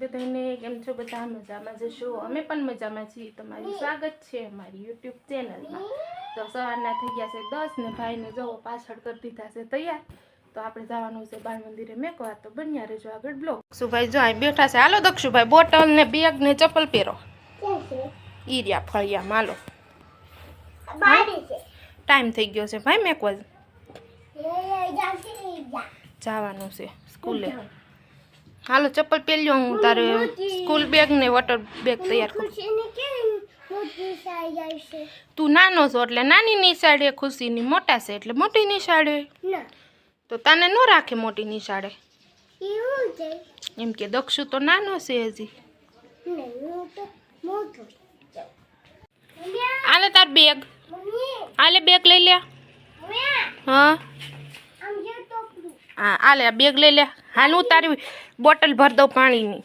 બધાને કેમ છો? બધા મજામાં જશો? અમે પણ મજામાં છીએ. તમારું સ્વાગત છે અમારી યુટ્યુબ ચેનલમાં. તો સવારના થઈ ગયા છે 10 ને ભાઈને જવો પાછળ કરી દીધા છે તૈયાર. તો આપણે જવાનું છે બાળ મંદિરે મેકવા. તો બન્યા રહેજો આગળ બ્લોગ. દક્ષુભાઈ જો અહીં બેઠા છે. હાલો દક્ષુભાઈ, બોટલ ને બેગ ને ચપ્પલ પહેરો. ઈ રહ્યા ફળિયામાં. હાલો, ટાઈમ થઈ ગયો છે ભાઈ મેકવા જવાનું છે સ્કૂલે. હાલો ચપ્પલ પહેરજો. હું તારે સ્કૂલ બેગ ને વોટર બેગ તૈયાર કરું. તું નાનો છો એટલે નાની નિશાળે ખુશીની, મોટા છે એટલે મોટી નિશાળે. તો તને ન રાખે મોટી નિશાળે એમ કે? દક્ષુ તો નાનો છે હજી. આલે તાર બેગ, આલે બેગ લઈ લે. હા હા આલે આ બેગ લઈ લે. હાલ હું તારી બોટલ ભર દઉં પાણીની.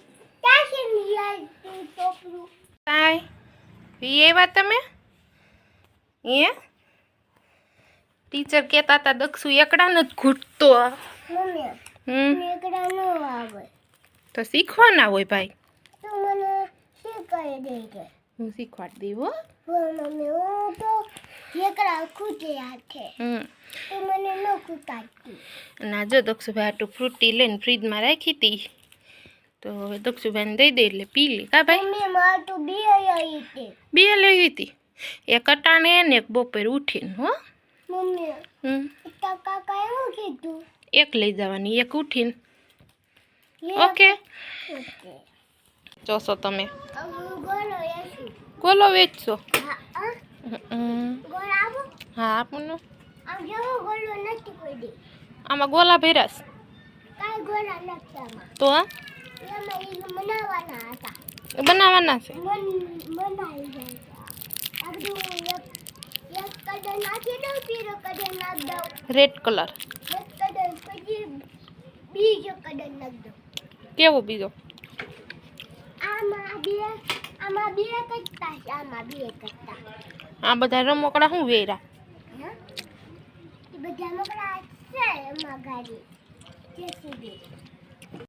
કાંઈ એવા તમે એ ટીચર કહેતા હતા દક્ષુ એકડા નથી ઘૂંટતો. તો શીખવાના હોય ભાઈ. હું શીખવાડી દઉં. ના જો દક્ષુભાઈ આટલું ફ્રૂટી લઈને ફ્રીજમાં રાખી હતી. તો હવે દક્ષુભાઈને દઈ દે એટલે પી લે. કા ભાઈ? બે લઈ હતી, એક અટાણે ને એક બપોર ઉઠીને. હો એક લઈ જવાની, એક ઉઠીને. ઓકે જોશો તમે ગોલો વેચશો? હા આપું ને. આમાં ગોલા ભેરાસ તો બનાવવાના છે. Red colour. કેવો બીજો? આ બધા રમકડા શું વેરા?